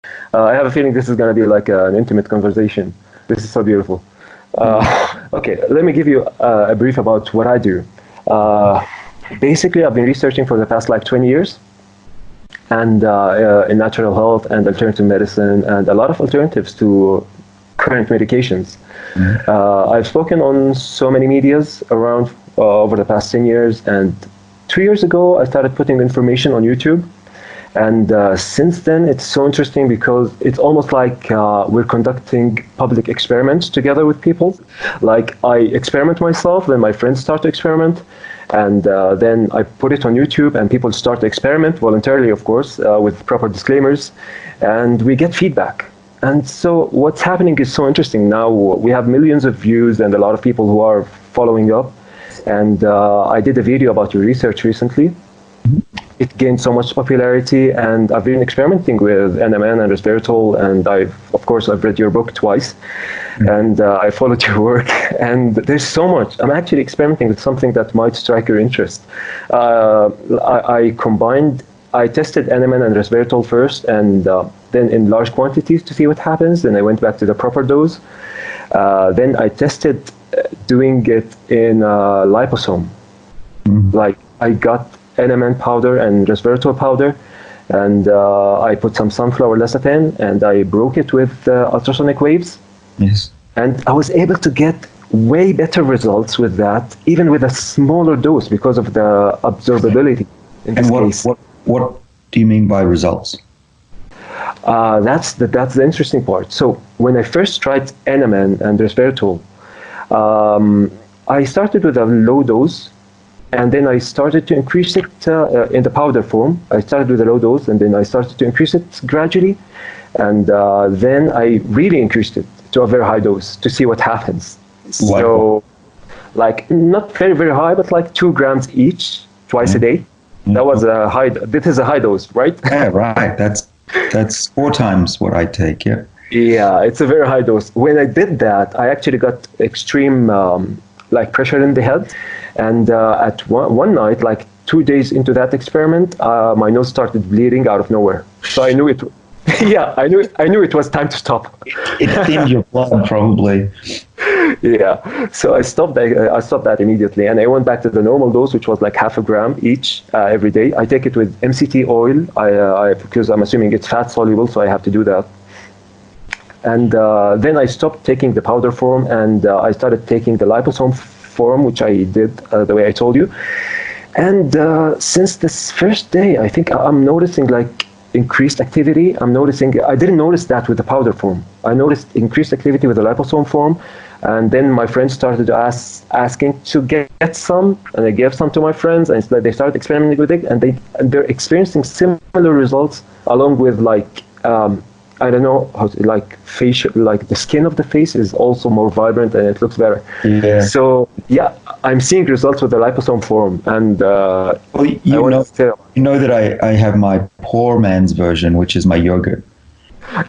I have a feeling this is going to be like an intimate conversation. This is so beautiful. Okay, let me give you a brief about what I do. Basically, I've been researching for the past like 20 years and in natural health and alternative medicine and a lot of alternatives to current medications. I've spoken on so many medias around over the past 10 years, and 2 years ago I started putting information on YouTube. And since then, it's so interesting because it's almost like we're conducting public experiments together with people. Like I experiment myself, then my friends start to experiment, and then I put it on YouTube, and people start to experiment voluntarily, of course, with proper disclaimers, and we get feedback. And so what's happening is so interesting. Now we have millions of views and a lot of people who are following up. And I did a video about your research recently. It gained so much popularity, and I've been experimenting with NMN and resveratrol, and I've read your book twice, and I followed your work, and there's so much. I'm actually experimenting with something that might strike your interest. I tested NMN and resveratrol first, and then in large quantities to see what happens. Then I went back to the proper dose. Then I tested doing it in liposome. Like I got NMN powder and resveratrol powder, and I put some sunflower lecithin, and I broke it with ultrasonic waves. Yes. And I was able to get way better results with that, even with a smaller dose, because of the absorbability in this case. What do you mean by results? That's the interesting part. So when I first tried NMN and resveratrol, I started with a low dose, and then I started to increase it in the powder form. I started with a low dose, and then I started to increase it gradually. And then I really increased it to a very high dose to see what happens. Wow. So, like, not very, very high, but like 2 grams each, twice a day. That was a high, this is a high dose, right? Yeah, right. That's 4 times what I take, yeah. Yeah, it's a very high dose. When I did that, I actually got extreme like pressure in the head. And at one night, like 2 days into that experiment, my nose started bleeding out of nowhere. So I knew it. Yeah, I knew it was time to stop. It thinned your blood, probably. Yeah, so I stopped that immediately, and I went back to the normal dose, which was like 0.5 gram each every day. I take it with MCT oil, because I'm assuming it's fat soluble, so I have to do that. And then I stopped taking the powder form, and I started taking the liposome form, which I did the way I told you. And since this first day, I think I'm noticing like increased activity. I didn't notice that with the powder form. I noticed increased activity with the liposome form. And then my friends started asking to get some, and I gave some to my friends, and they started experimenting with it, and they're experiencing similar results, along with like I don't know how to, like facial, like the skin of the face is also more vibrant and it looks better. Yeah. So yeah, I'm seeing results with the liposome form, and well, you know that I have my poor man's version, which is my yogurt.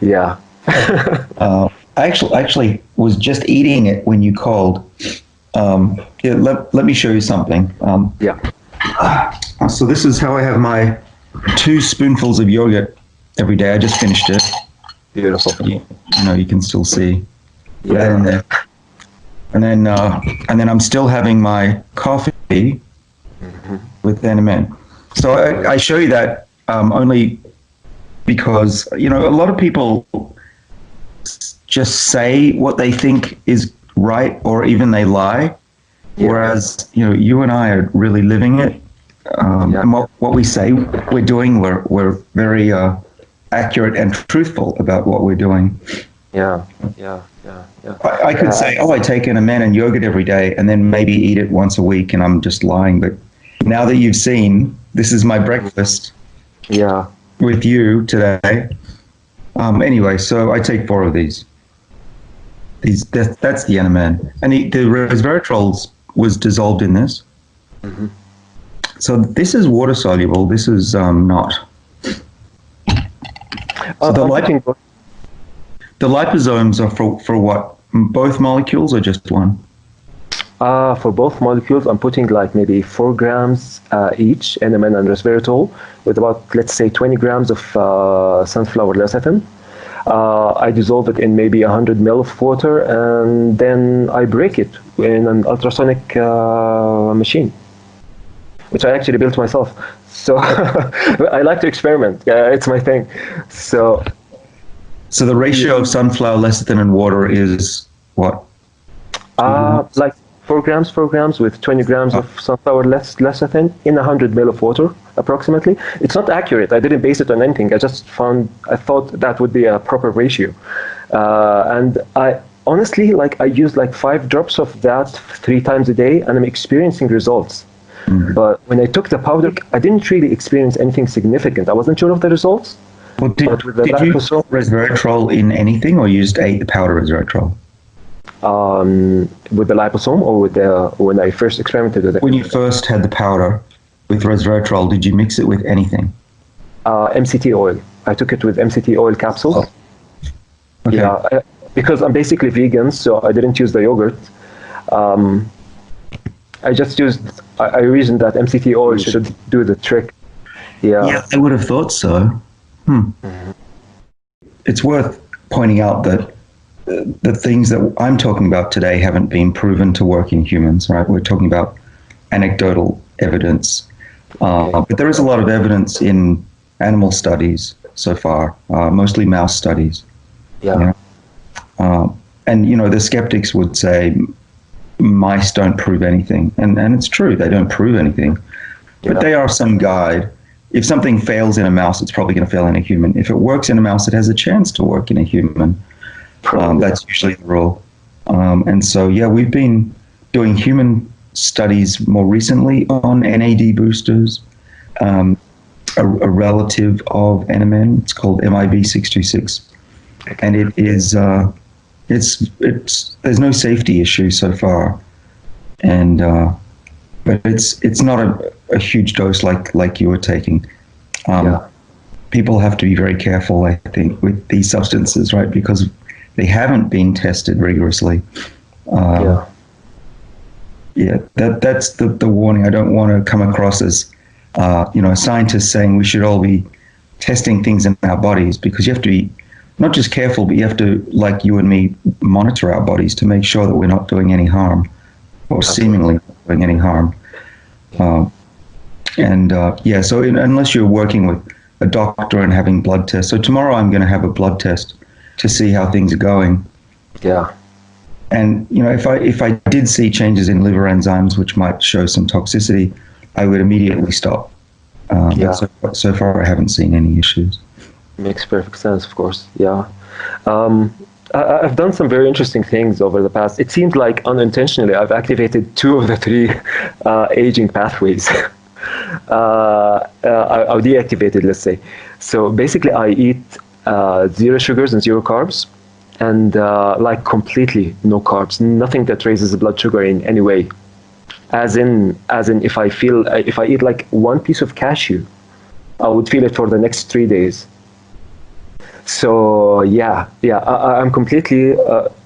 Yeah. I actually was just eating it when you called. Yeah, let me show you something. Yeah. So this is how I have my 2 spoonfuls of yogurt every day. I just finished it. Beautiful. You know, you can still see Yeah. that in there. And then I'm still having my coffee with NMN. So I show you that only because, you know, a lot of people just say what they think is right, or even they lie. Yeah. Whereas, you know, you and I are really living it. And what we say we're doing, we're very accurate and truthful about what we're doing. Yeah. I could say, I take NMN and yogurt every day, and then maybe eat it once a week, and I'm just lying. But now that you've seen, this is my breakfast. Yeah. With you today. Anyway, so I take 4 of these. That's the NMN, and the resveratrol was dissolved in this. Mm-hmm. So this is water soluble. This is not. So the liposomes are for what? Both molecules or just one? For both molecules, I'm putting like maybe 4 grams each, NMN and resveratrol, with about, let's say, 20 grams of sunflower lecithin. I dissolve it in maybe 100 ml of water, and then I break it in an ultrasonic machine, which I actually built myself. So I like to experiment. It's my thing. So the ratio of sunflower lecithin in water is what? like 4 grams with 20 grams of sunflower lecithin in 100 ml of water, approximately. It's not accurate. I didn't base it on anything. I thought that would be a proper ratio. And I honestly, I use 5 drops of that 3 times a day, and I'm experiencing results. Mm-hmm. But when I took the powder, I didn't really experience anything significant. I wasn't sure of the results. Well, did you use resveratrol in anything, or you just ate the powder resveratrol? With the liposome, or when I first experimented with it? When you first had the powder with resveratrol, did you mix it with anything? MCT oil. I took it with MCT oil capsules. Oh. Okay. Yeah, because I'm basically vegan, so I didn't use the yogurt. I just used. I reasoned that MCT oil should do the trick. Yeah, I would have thought so. Mm-hmm. It's worth pointing out that the things that I'm talking about today haven't been proven to work in humans, right? We're talking about anecdotal evidence. But there is a lot of evidence in animal studies so far, mostly mouse studies. Yeah. And, the skeptics would say mice don't prove anything. And it's true, they don't prove anything. But they are some guide. If something fails in a mouse, it's probably going to fail in a human. If it works in a mouse, it has a chance to work in a human. That's usually the rule. And so, we've been doing human studies more recently on NAD boosters, a relative of NMN. It's called MIB626. And it is, there's no safety issue so far. And, but it's not a huge dose like you were taking. People have to be very careful, I think, with these substances, right? Because they haven't been tested rigorously. That's the warning. I don't want to come across as, a scientist saying we should all be testing things in our bodies, because you have to be not just careful, but you have to, like you and me, monitor our bodies to make sure that we're not doing any harm, or seemingly not doing any harm. So unless you're working with a doctor and having blood tests. So tomorrow I'm going to have a blood test to see how things are going. Yeah. And, if I did see changes in liver enzymes, which might show some toxicity, I would immediately stop. But so far I haven't seen any issues. Makes perfect sense, of course. Yeah. I've done some very interesting things over the past. It seems like unintentionally I've activated 2 of the 3 aging pathways. I'll deactivate it, let's say. So basically I eat 0 sugars and 0 carbs, and completely no carbs, nothing that raises the blood sugar in any way. As in, if I eat 1 piece of cashew, I would feel it for the next 3 days. So I'm completely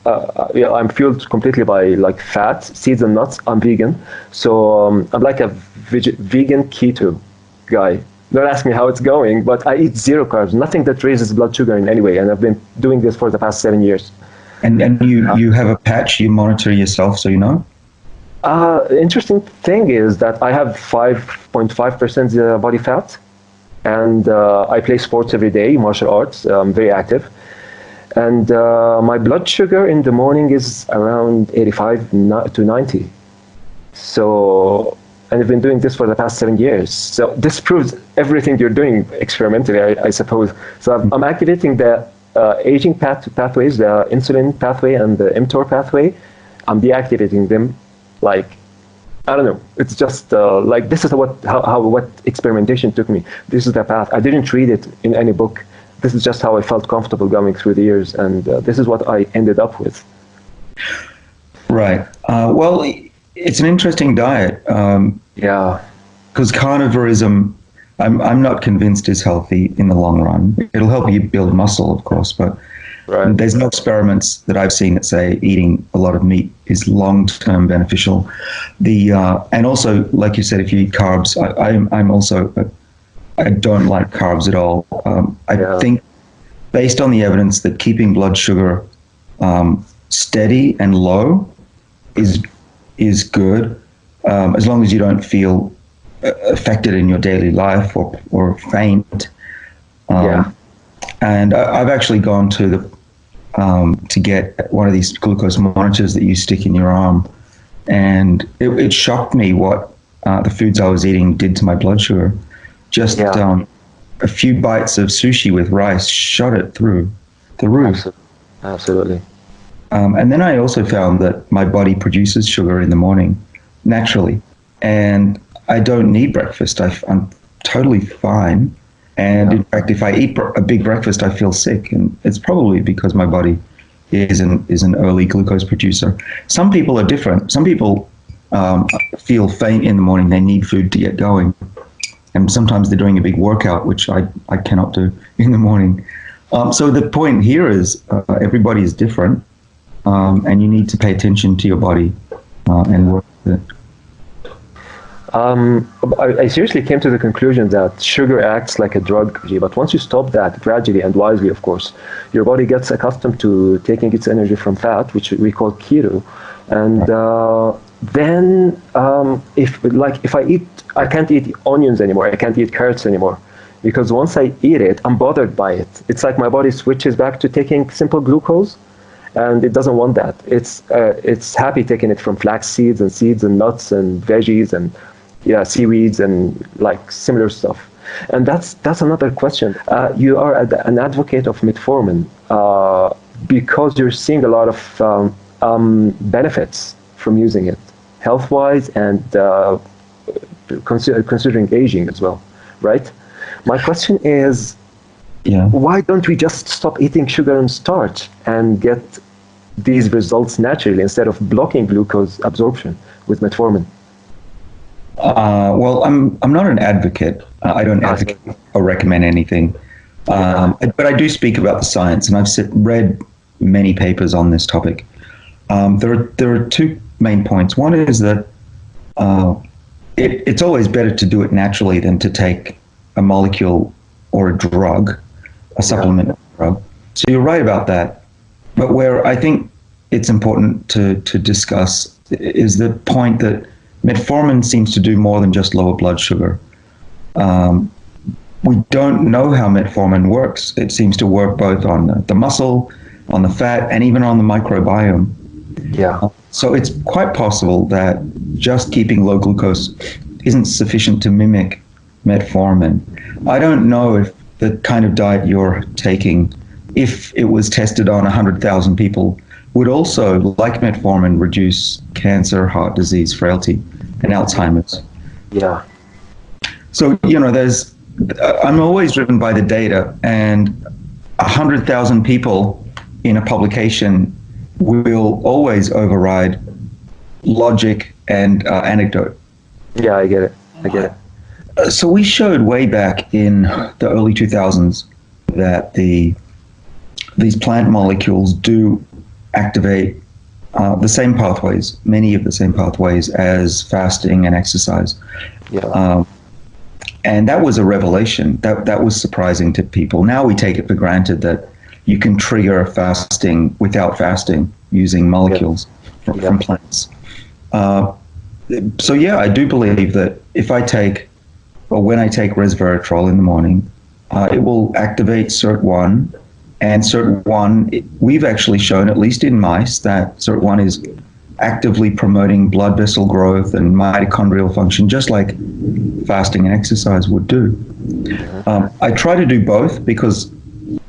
I'm fueled completely by fat, seeds and nuts. I'm vegan, so I'm like a vegan keto guy. Don't ask me how it's going, but I eat 0 carbs, nothing that raises blood sugar in any way, and I've been doing this for the past 7 years. And you have a patch, you monitor yourself, so you know? The interesting thing is that I have 5.5% body fat, and I play sports every day, martial arts. I'm very active, and my blood sugar in the morning is around 85 to 90. So, and I've been doing this for the past 7 years. So this proves everything you're doing experimentally, I suppose. So I'm activating the aging pathways, the insulin pathway and the mTOR pathway. I'm deactivating them. I don't know. It's just this is what experimentation took me. This is the path. I didn't read it in any book. This is just how I felt comfortable going through the years, and this is what I ended up with. Right. Well, it's an interesting diet. Because carnivorism, I'm not convinced is healthy in the long run. It'll help you build muscle, of course, but there's no experiments that I've seen that say eating a lot of meat is long-term beneficial. And also, like you said, if you eat carbs, I don't like carbs at all. I think based on the evidence that keeping blood sugar steady and low is good, as long as you don't feel affected in your daily life or faint. And I've actually gone to to get one of these glucose monitors that you stick in your arm, and it shocked me what the foods I was eating did to my blood sugar. Just a few bites of sushi with rice shot it through the roof. Absolutely. And then I also found that my body produces sugar in the morning naturally, and I don't need breakfast. I'm totally fine. And in fact, if I eat a big breakfast, I feel sick, and it's probably because my body is an early glucose producer. Some people are different. Some people feel faint in the morning. They need food to get going, and sometimes they're doing a big workout, which I cannot do in the morning. So the point here is everybody is different, and you need to pay attention to your body and work with it. I seriously came to the conclusion that sugar acts like a drug, but once you stop that gradually and wisely, of course, your body gets accustomed to taking its energy from fat, which we call keto. And then if I eat, I can't eat onions anymore. I can't eat carrots anymore, because once I eat it, I'm bothered by it. It's like my body switches back to taking simple glucose, and it doesn't want that. It's happy taking it from flax seeds and nuts and veggies and seaweeds and like similar stuff. And that's another question. You are an advocate of metformin because you're seeing a lot of benefits from using it, health-wise and considering aging as well, right? My question is, why don't we just stop eating sugar and starch and get these results naturally instead of blocking glucose absorption with metformin? Well, I'm not an advocate. I don't advocate or recommend anything. But I do speak about the science, and I've read many papers on this topic. There are two main points. One is that it's always better to do it naturally than to take a molecule or a drug, a supplement or drug. So you're right about that. But where I think it's important to discuss is the point that metformin seems to do more than just lower blood sugar. We don't know how metformin works. It seems to work both on the muscle, on the fat, and even on the microbiome. So it's quite possible that just keeping low glucose isn't sufficient to mimic metformin. I don't know if the kind of diet you're taking, if it was tested on 100,000 people, would also, like metformin, reduce cancer, heart disease, frailty, and Alzheimer's. So, I'm always driven by the data, and 100,000 people in a publication will always override logic and anecdote. I get it. So we showed way back in the early 2000s that these plant molecules do activate the same pathways, many of the same pathways as fasting and exercise. And that was a revelation. That was surprising to people. Now we take it for granted that you can trigger fasting without fasting using molecules from plants. So I do believe that if I take, or when I take resveratrol in the morning, it will activate SIRT1. And SIRT1, we've actually shown, at least in mice, that SIRT1 is actively promoting blood vessel growth and mitochondrial function, just like fasting and exercise would do. I try to do both because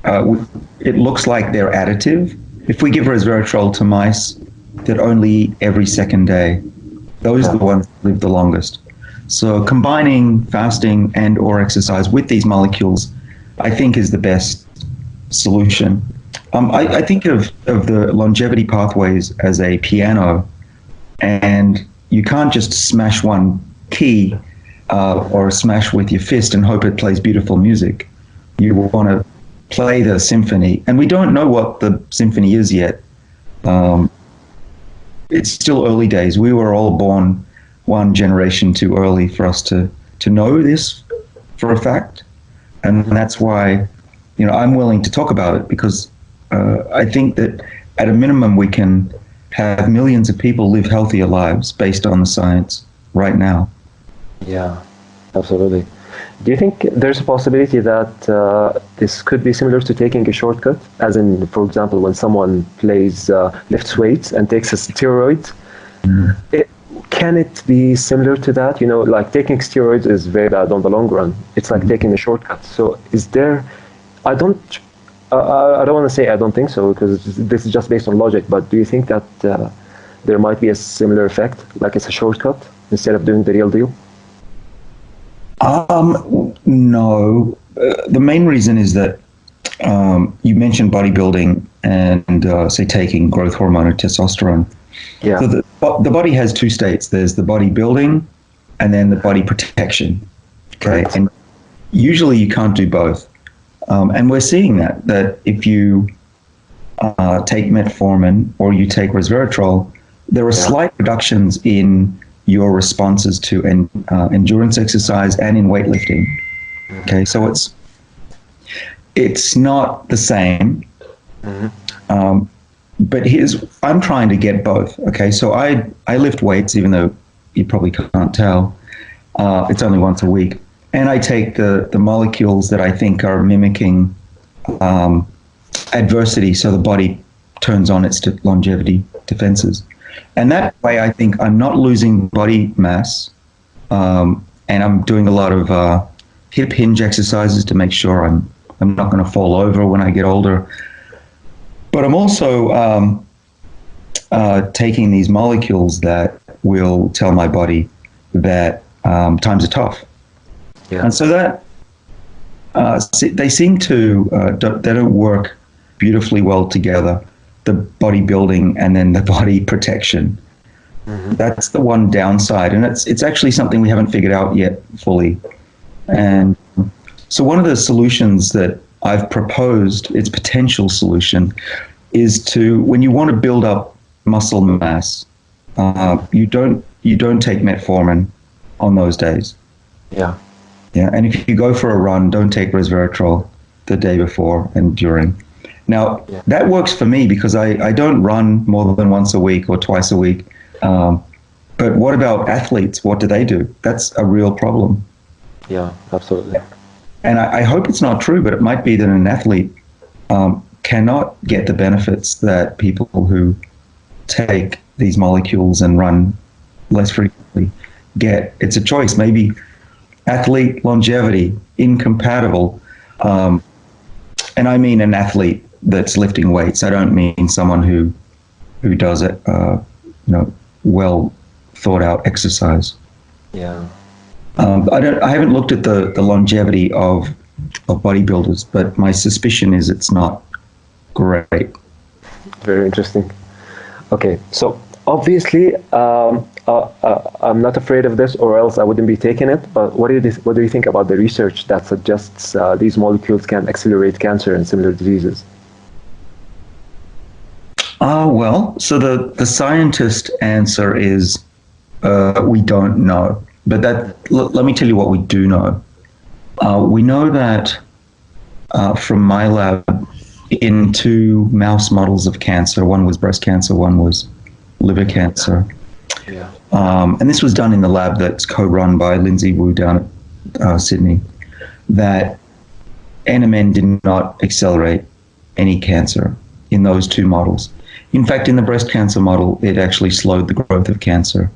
it looks like they're additive. If we give resveratrol to mice that only eat every second day, those are the ones that live the longest. So combining fasting and or exercise with these molecules, I think, is the best solution. I think of the longevity pathways as a piano, and you can't just smash one key or smash with your fist and hope it plays beautiful music. You want to play the symphony, and we don't know what the symphony is yet. It's still early days. We were all born one generation too early for us to know this for a fact, and that's why I'm willing to talk about it because I think that at a minimum we can have millions of people live healthier lives based on the science right now. Yeah, absolutely. Do you think there's a possibility that this could be similar to taking a shortcut? As in, for example, when someone lifts weights and takes a steroid, can it be similar to that? Like taking steroids is very bad on the long run. It's like taking a shortcut. So is there, I don't want to say I don't think so, because this is just based on logic, but do you think that there might be a similar effect, like it's a shortcut instead of doing the real deal? No. The main reason is that you mentioned bodybuilding and say taking growth hormone or testosterone. Yeah. So the body has two states. There's the body building and then the body protection. Okay. Right. And usually you can't do both. And we're seeing that if you take metformin or you take resveratrol, there are slight reductions in your responses to endurance exercise and in weightlifting. Okay, so it's not the same. But I'm trying to get both. Okay, so I lift weights, even though you probably can't tell. It's only once a week, and I take the molecules that I think are mimicking adversity, so the body turns on its longevity defenses. And that way, I think I'm not losing body mass, and I'm doing a lot of hip hinge exercises to make sure I'm not going to fall over when I get older. But I'm also taking these molecules that will tell my body that times are tough. Yeah. And so that they seem to they don't work beautifully well together. The bodybuilding and then the body protection. That's the one downside, and it's actually something we haven't figured out yet fully. And so one of the solutions that I've proposed, its potential solution, is to, when you want to build up muscle mass, you don't take metformin on those days. Yeah. And if you go for a run, don't take resveratrol the day before and during. Now, that works for me because I don't run more than once a week or twice a week. But what about athletes? What do they do? That's a real problem. Yeah, absolutely. And I hope it's not true, but it might be that an athlete cannot get the benefits that people who take these molecules and run less frequently get. It's a choice. Maybe athlete longevity, incompatible. And I mean an athlete that's lifting weights. I don't mean someone who does it, well thought out exercise. Yeah. I haven't looked at the longevity of bodybuilders, but my suspicion is it's not great. Very interesting. Okay, so obviously, I'm not afraid of this, or else I wouldn't be taking it. But what do you think about the research that suggests these molecules can accelerate cancer and similar diseases? Well, so the scientist answer is we don't know. But let me tell you what we do know. We know that from my lab, in 2 mouse models of cancer, one was breast cancer, one was liver cancer. Yeah. And this was done in the lab that's co-run by Lindsay Wu down at Sydney, that NMN did not accelerate any cancer in those 2 models. In fact, in the breast cancer model, it actually slowed the growth of cancer.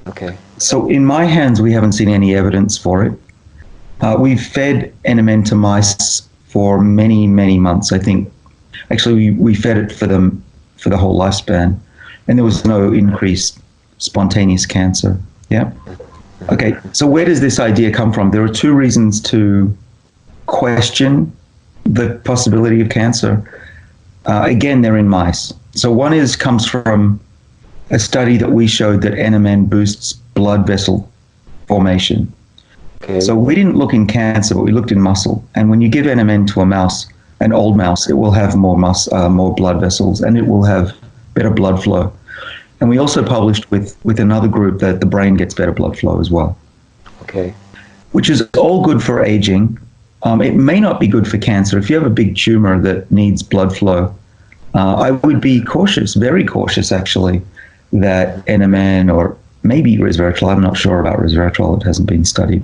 Okay. So in my hands, we haven't seen any evidence for it. We've fed NMN to mice for many, many months. I think, actually, we fed it for them for the whole lifespan, and there was no increased spontaneous cancer. Yeah. Okay. So where does this idea come from? There are 2 reasons to question the possibility of cancer. Again, they're in mice. So one comes from a study that we showed that NMN boosts blood vessel formation. Okay. So we didn't look in cancer, but we looked in muscle. And when you give NMN to a mouse, an old mouse, it will have more blood vessels, and it will have better blood flow. And we also published with another group that the brain gets better blood flow as well. Okay. Which is all good for aging, It may not be good for cancer. If you have a big tumor that needs blood flow, I would be cautious, very cautious actually, that NMN or maybe resveratrol, I'm not sure about resveratrol, it hasn't been studied.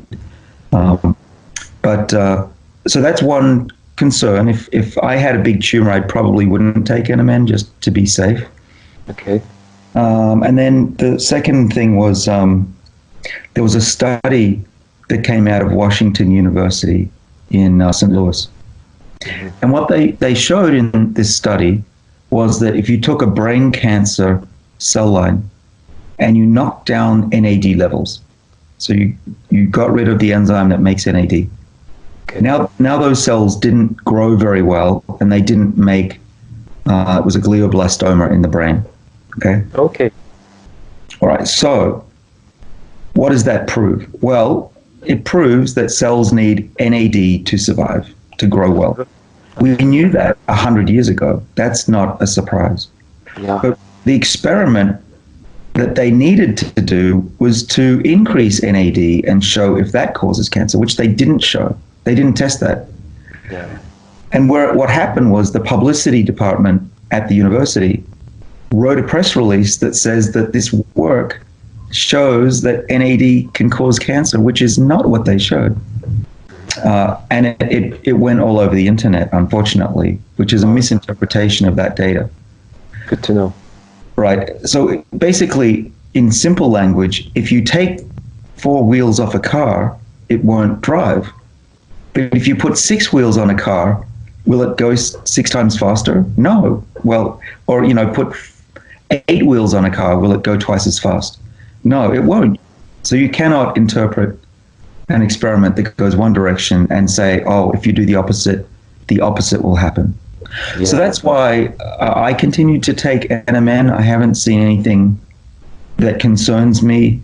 But so that's one concern. If I had a big tumor, I probably wouldn't take NMN just to be safe. Okay. And then the second thing was there was a study that came out of Washington University in St. Louis. And what they showed in this study was that if you took a brain cancer cell line and you knocked down NAD levels, so you got rid of the enzyme that makes NAD. Okay. Now those cells didn't grow very well, and they didn't make, it was a glioblastoma in the brain. Okay? Okay. All right, so what does that prove? Well, it proves that cells need NAD to survive, to grow well. We knew that 100 years ago. That's not a surprise. Yeah. But the experiment that they needed to do was to increase NAD and show if that causes cancer, which they didn't show. They didn't test that. Yeah. And what happened was the publicity department at the university wrote a press release that says that this work shows that NAD can cause cancer, which is not what they showed. And it went all over the internet, unfortunately, which is a misinterpretation of that data. Good to know. Right. So basically, in simple language, if you take 4 wheels off a car, it won't drive. But if you put 6 wheels on a car, will it go 6 times faster? No. Well, or, put 8 wheels on a car, will it go twice as fast? No, it won't. So you cannot interpret an experiment that goes one direction and say, oh, if you do the opposite will happen. Yeah. So that's why I continue to take NMN. I haven't seen anything that concerns me.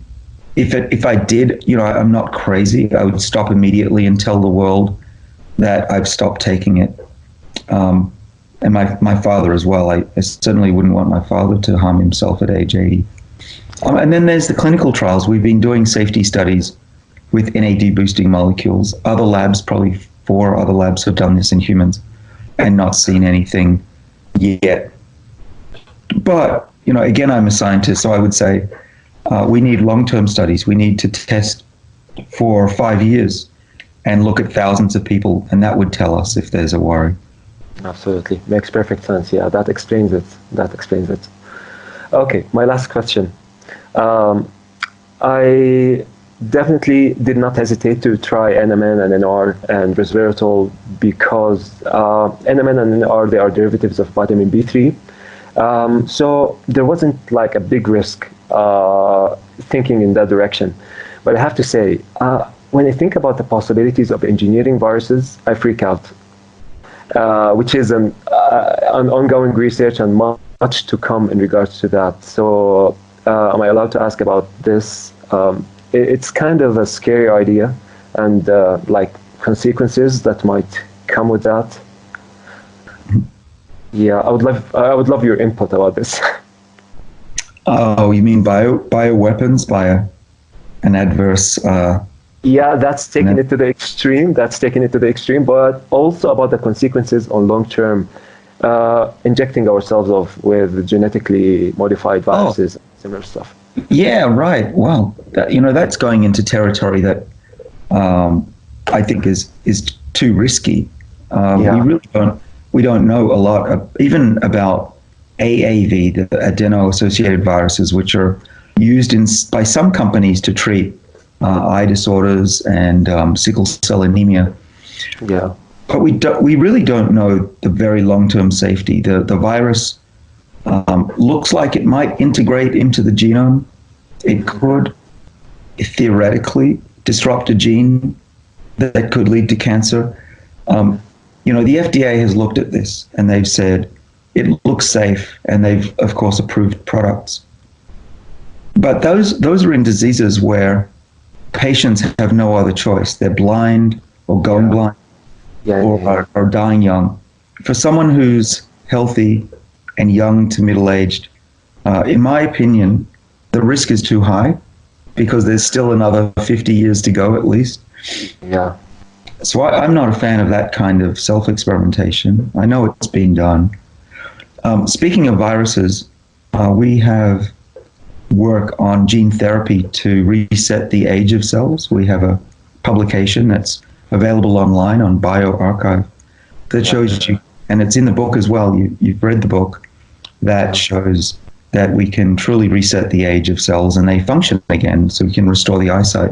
If I did, I'm not crazy. I would stop immediately and tell the world that I've stopped taking it. And my father as well. I certainly wouldn't want my father to harm himself at age 80. And then there's the clinical trials. We've been doing safety studies with NAD boosting molecules. Other labs, probably 4 other labs, have done this in humans and not seen anything yet. But, again, I'm a scientist, so I would say we need long-term studies. We need to test for 5 years and look at thousands of people, and that would tell us if there's a worry. Absolutely. Makes perfect sense. Yeah, that explains it. Okay, my last question. I definitely did not hesitate to try NMN and NR and resveratrol because NMN and NR, they are derivatives of vitamin B3. So there wasn't like a big risk thinking in that direction. But I have to say, when I think about the possibilities of engineering viruses, I freak out, which is an ongoing research and much to come in regards to that. So am I allowed to ask about this? It's kind of a scary idea and like consequences that might come with that. Yeah, I would love your input about this. Oh, you mean bioweapons, an adverse? Yeah, that's taking it to the extreme. But also about the consequences on long term, injecting ourselves with genetically modified viruses, similar stuff. Yeah, right. Well, that's going into territory that I think is too risky. We don't know a lot even about AAV, the adeno-associated viruses, which are used by some companies to treat eye disorders and sickle cell anemia. Yeah, but we really don't know the very long-term safety. The virus looks like it might integrate into the genome. It could theoretically disrupt a gene that could lead to cancer. The FDA has looked at this and they've said it looks safe, and they've of course approved products. But those are in diseases where patients have no other choice. They're blind or going blind or dying young. For someone who's healthy and young to middle-aged, in my opinion, the risk is too high because there's still another 50 years to go at least. Yeah. So I'm not a fan of that kind of self-experimentation. I know it's being done. Speaking of viruses, we have work on gene therapy to reset the age of cells. We have a publication that's available online on bioRxiv that shows you, and it's in the book as well, you've read the book, that shows that we can truly reset the age of cells and they function again, so we can restore the eyesight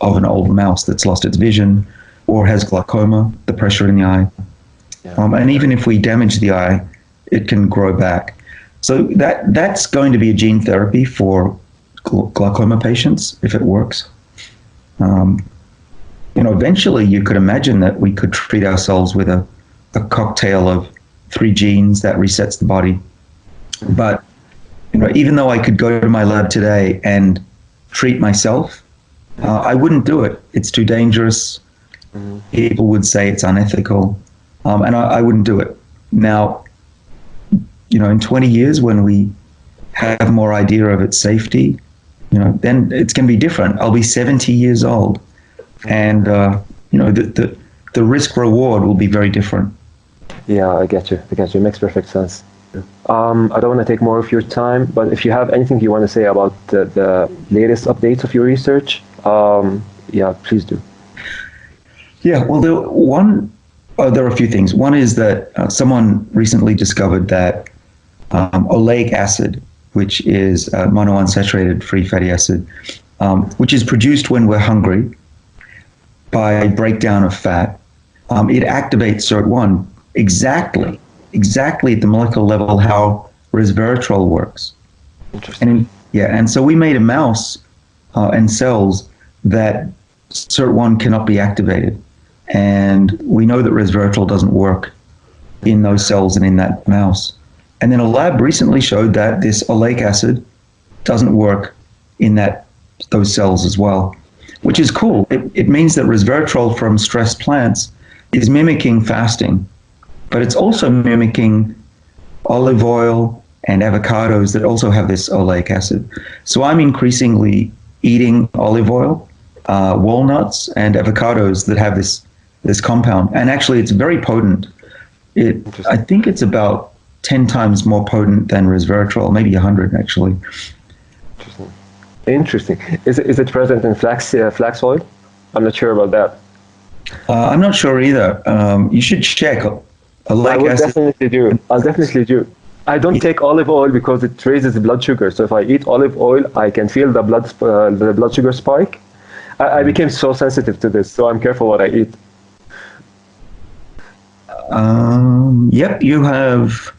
of an old mouse that's lost its vision or has glaucoma, the pressure in the eye. And even if we damage the eye, it can grow back. So that's going to be a gene therapy for glaucoma patients if it works. Eventually you could imagine that we could treat ourselves with a cocktail of 3 genes that resets the body. But even though I could go to my lab today and treat myself, I wouldn't do it. It's too dangerous. People would say it's unethical, and I wouldn't do it. Now, in 20 years when we have more idea of its safety, then it's going to be different. I'll be 70 years old, and the risk reward will be very different. Yeah, I get you. It makes perfect sense. I don't want to take more of your time, but if you have anything you want to say about the latest updates of your research, please do. Yeah, well, there are a few things. One is that someone recently discovered that oleic acid, which is monounsaturated free fatty acid, which is produced when we're hungry by breakdown of fat, it activates SIRT1 exactly at the molecular level how resveratrol works. Interesting. And so we made a mouse and cells that SIRT1 cannot be activated. And we know that resveratrol doesn't work in those cells and in that mouse. And then a lab recently showed that this oleic acid doesn't work in those cells as well, which is cool. It means that resveratrol from stressed plants is mimicking fasting, but it's also mimicking olive oil and avocados that also have this oleic acid. So I'm increasingly eating olive oil, walnuts, and avocados that have this compound. And actually, it's very potent. I think it's about 10 times more potent than resveratrol, maybe 100 actually. Interesting. Is it present in flax oil? I'm not sure about that. I'm not sure either. You should check. I will definitely do. I'll definitely do. I don't take olive oil because it raises the blood sugar. So if I eat olive oil, I can feel the blood sugar spike. I became so sensitive to this, so I'm careful what I eat. Yep, you have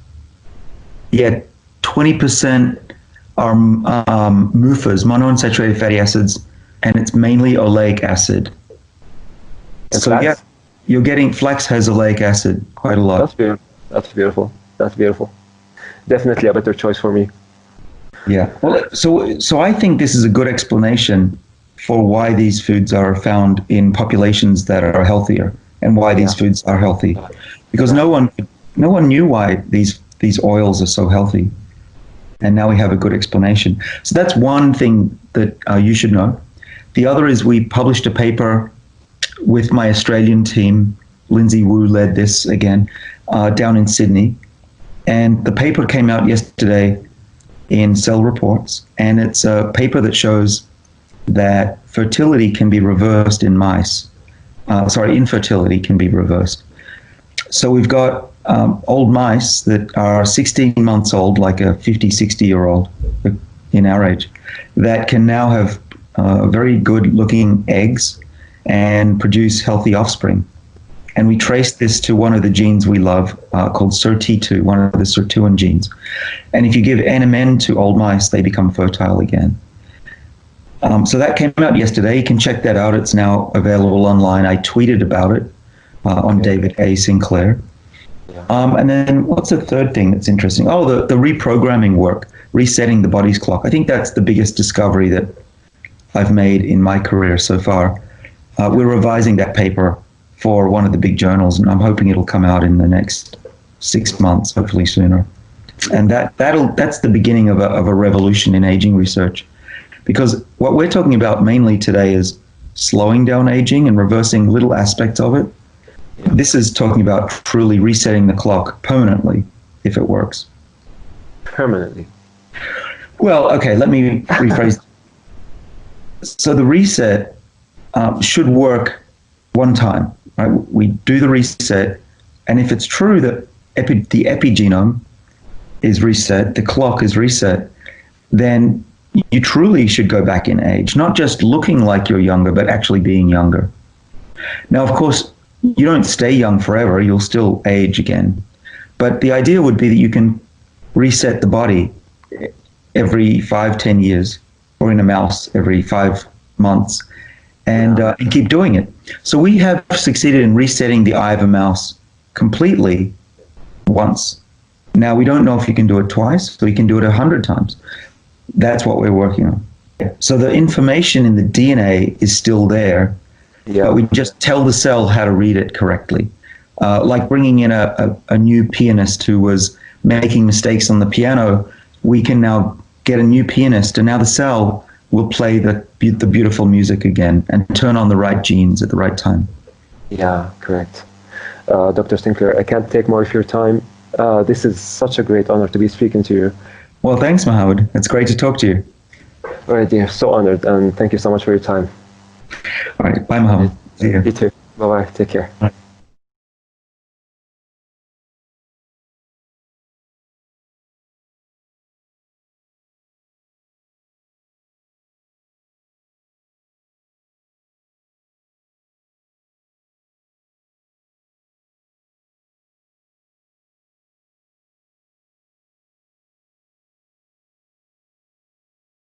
20% are MUFAs, monounsaturated fatty acids, and it's mainly oleic acid. And so flax? You're getting flax has oleic acid quite a lot. That's beautiful. Definitely a better choice for me. Yeah. Well, so I think this is a good explanation for why these foods are found in populations that are healthier and why these foods are healthy, because no one knew why these oils are so healthy, and now we have a good explanation. So that's one thing that you should know. The other is we published a paper with my Australian team. Lindsay Wu led this again down in Sydney, and the paper came out yesterday in Cell Reports, and it's a paper that shows that fertility can be reversed in mice. Infertility can be reversed. So we've got old mice that are 16 months old, like a 50, 60-year-old in our age, that can now have very good-looking eggs and produce healthy offspring. And we traced this to one of the genes we love called SIRT2, one of the sirtuin genes. And if you give NMN to old mice, they become fertile again. So that came out yesterday. You can check that out. It's now available online. I tweeted about it on David A. Sinclair. And then what's the third thing that's interesting? Oh, the reprogramming work, resetting the body's clock. I think that's the biggest discovery that I've made in my career so far. We're revising that paper for one of the big journals, and I'm hoping it'll come out in the next 6 months, hopefully sooner. And that's the beginning of a revolution in aging research. Because what we're talking about mainly today is slowing down aging and reversing little aspects of it. This is talking about truly resetting the clock permanently, if it works. Permanently. Well, okay, let me rephrase. So the reset should work one time. Right? We do the reset, and if it's true that the epigenome is reset, the clock is reset, then you truly should go back in age, not just looking like you're younger, but actually being younger. Now, of course, you don't stay young forever. You'll still age again. But the idea would be that you can reset the body every 5-10 years, or in a mouse every 5 months, and keep doing it. So we have succeeded in resetting the eye of a mouse completely once. Now, we don't know if you can do it twice, so we can do it 100 times. That's what we're working on. So the information in the DNA is still there, but we just tell the cell how to read it correctly. Like bringing in a new pianist who was making mistakes on the piano, we can now get a new pianist, and now the cell will play the beautiful music again and turn on the right genes at the right time. Yeah, correct. Dr. Sinclair, I can't take more of your time. This is such a great honor to be speaking to you. Well, thanks, Mohammed. It's great to talk to you. All right, dear. So honored, and thank you so much for your time. All right. Bye, Mohammed. See you. You too. Bye-bye. Take care. Bye.